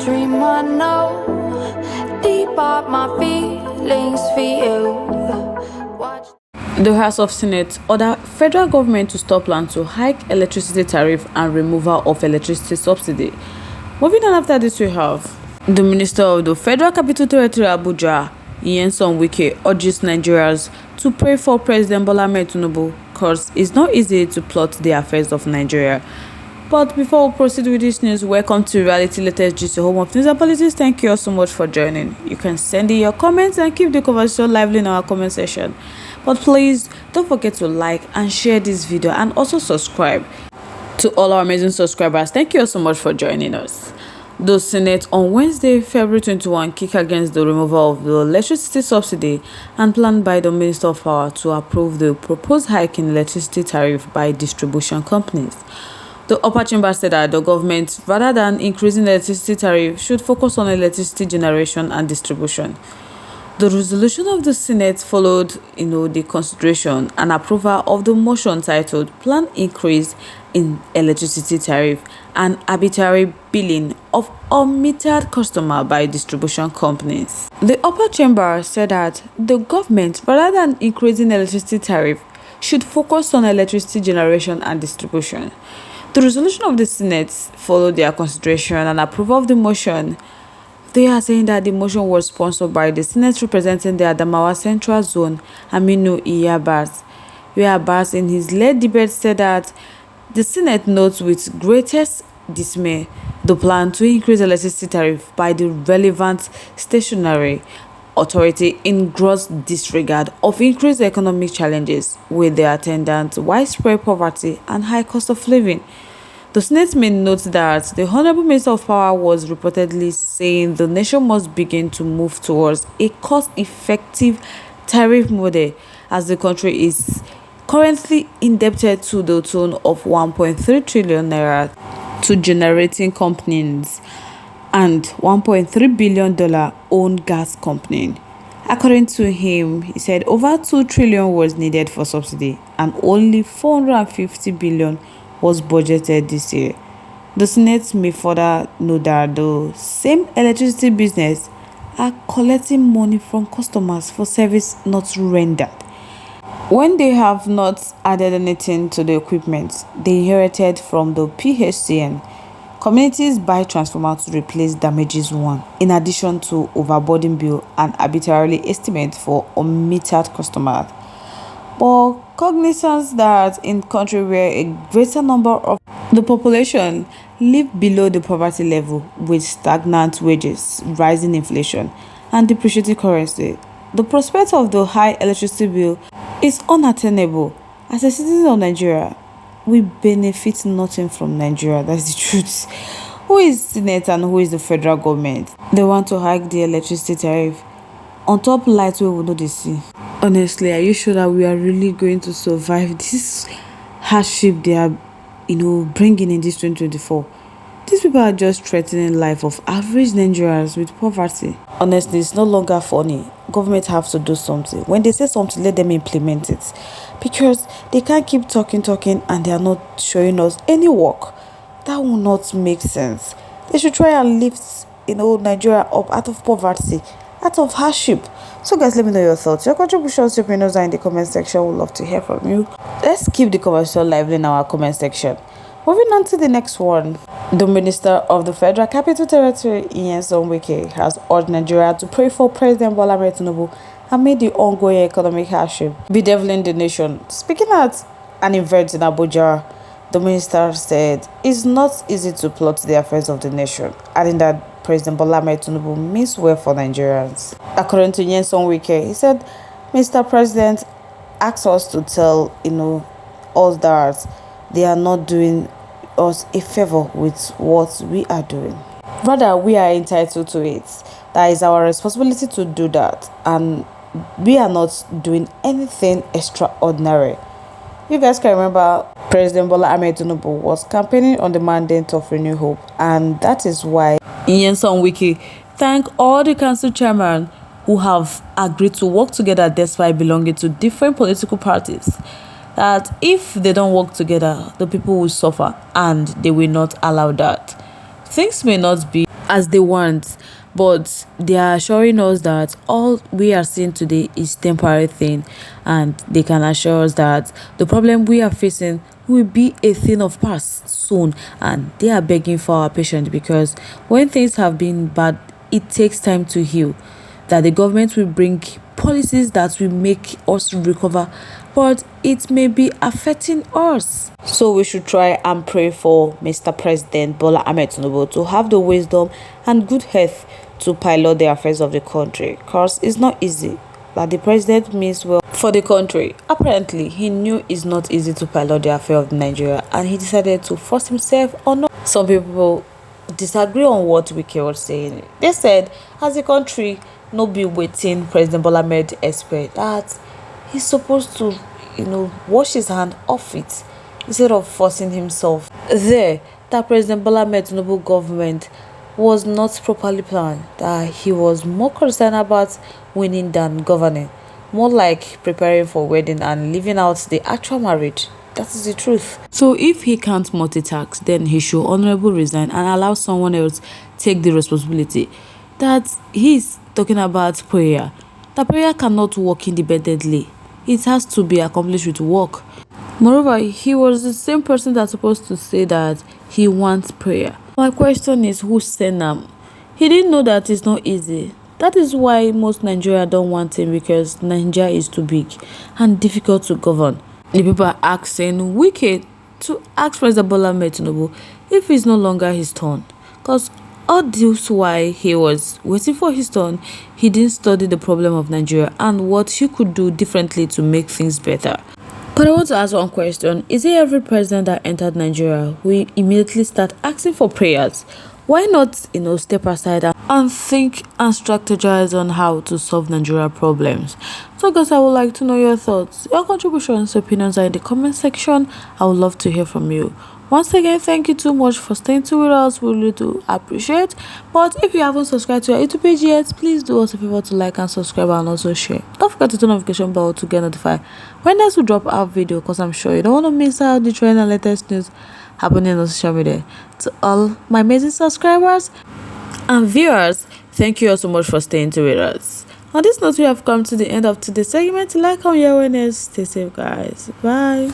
dream I know deep up my feelings for you. Watch. The House of Senate ordered federal government to stop plan to hike electricity tariff and removal of electricity subsidy. Moving on, after this we have the Minister of the Federal Capital Territory Abuja, Wike, urges Nigerians to pray for President Bola Ahmed Tinubu because it's not easy to plot the affairs of Nigeria. But before we proceed with this news, welcome to Reality Latest Gist, home of news and politics. Thank you all so much for joining. You can send in your comments and keep the conversation lively in our comment section. But please don't forget to like and share this video and also subscribe. To all our amazing subscribers, thank you all so much for joining us. The Senate on Wednesday, February 21, kicked against the removal of the electricity subsidy and planned by the Minister of Power to approve the proposed hike in electricity tariff by distribution companies. The upper chamber said that the government, rather than increasing the electricity tariff, should focus on electricity generation and distribution. The resolution of the Senate followed, the consideration and approval of the motion titled "Plan Increase in Electricity Tariff and Arbitrary Billing of Unmetered Customer by Distribution Companies." The upper chamber said that the government, rather than increasing electricity tariff, should focus on electricity generation and distribution. The resolution of the Senate followed their consideration and approval of the motion. They are saying that the motion was sponsored by the Senate representing the Adamawa Central Zone, Aminu Gbas, where Gbas in his late debate said that the Senate notes with greatest dismay the plan to increase electricity tariff by the relevant stationary authority in gross disregard of increased economic challenges with their attendant widespread poverty and high cost of living. The Senate made note that the Honorable Minister of Power was reportedly saying the nation must begin to move towards a cost-effective tariff model as the country is currently indebted to the tune of 1.3 trillion naira to generating companies and $1.3 billion owned gas company. According to him, he said over 2 trillion was needed for subsidy and only 450 billion was budgeted this year. The Senate may further note that the same electricity business are collecting money from customers for service not rendered, when they have not added anything to the equipment they inherited from the PHCN. Communities buy transformers to replace damages one, in addition to overburden bill and arbitrarily estimate for unmetered customers. But cognizance that in country where a greater number of the population live below the poverty level with stagnant wages, rising inflation, and depreciating currency, the prospect of the high electricity bill is unattainable. As a citizen of Nigeria, we benefit nothing from Nigeria. That's the truth. Who is Senate and who is the federal government? They want to hike the electricity tariff on top lights where we know they see. Honestly, are you sure that we are really going to survive this hardship they are, bringing in this 2024? These people are just threatening life of average Nigerians with poverty. Honestly, it's no longer funny. Government have to do something. When they say something, let them implement it. Because they can't keep talking and they are not showing us any work. That will not make sense. They should try and lift, Nigeria up out of poverty, out of hardship. So guys, let me know your thoughts. Your contributions, your opinions are in the comment section. We'd love to hear from you. Let's keep the conversation lively in our comment section. Moving on to the next one. The Minister of the Federal Capital Territory, Wike, has urged Nigeria to pray for President Bola Ahmed Tinubu amid the ongoing economic hardship bedeviling the nation. Speaking at an event in Abuja, the minister said it's not easy to plot the affairs of the nation, adding that President Bola Ahmed Tinubu means well for Nigerians. According to Wike, he said, Mr. President asked us to tell us that they are not doing us a favor with what we are doing. Rather, we are entitled to it. That is our responsibility to do that, and we are not doing anything extraordinary. You guys can remember President Bola Ahmed Tinubu was campaigning on the mandate of Renew Hope, and that is why Wike thank all the council chairmen who have agreed to work together despite belonging to different political parties. That if they don't work together, the people will suffer, and they will not allow that. Things may not be as they want, but they are assuring us that all we are seeing today is temporary thing, and they can assure us that the problem we are facing will be a thing of past soon. And they are begging for our patience, because when things have been bad, it takes time to heal, that the government will bring policies that will make us recover, but it may be affecting us. So we should try and pray for Mr. President Bola Ahmed Tinubu to have the wisdom and good health to pilot the affairs of the country, because it's not easy. That the president means well for the country. Apparently, he knew it's not easy to pilot the affair of Nigeria, and he decided to force himself on. Some people disagree on what Wike was saying. They said, as a country, no be waiting President Bola Ahmed expect that he's supposed to, wash his hand off it instead of forcing himself there. That President Bola Ahmed Tinubu government was not properly planned, that he was more concerned about winning than governing, more like preparing for wedding and living out the actual marriage. That is the truth. So if he can't multitask, then he should honorably resign and allow someone else take the responsibility. That he's talking about prayer. The prayer cannot work independently. It has to be accomplished with work. Moreover, he was the same person that's supposed to say that he wants prayer. My question is, who sent him? He didn't know that it's not easy. That is why most Nigeria don't want him, because Nigeria is too big and difficult to govern. The people are asking Wike to ask President Bola Ahmed Tinubu if it's no longer his turn, because all this why he was waiting for his turn, he didn't study the problem of Nigeria and what he could do differently to make things better. But I want to ask one question. Is it every president that entered Nigeria will immediately start asking for prayers? Why not, step aside and think and strategize on how to solve Nigeria problems? So guys, I would like to know your thoughts. Your contributions, opinions are in the comment section. I would love to hear from you. Once again, thank you too much for staying tuned with us. We really do appreciate. But if you haven't subscribed to our YouTube page yet, please do us a favor to like and subscribe and also share. Don't forget to turn on the notification bell to get notified when next we drop our video, because I'm sure you don't want to miss out the trend and latest news happening on social media. To all my amazing subscribers and viewers, thank you all so much for staying tuned with us. On this note, we have come to the end of today's segment. Like on your awareness, stay safe guys. Bye.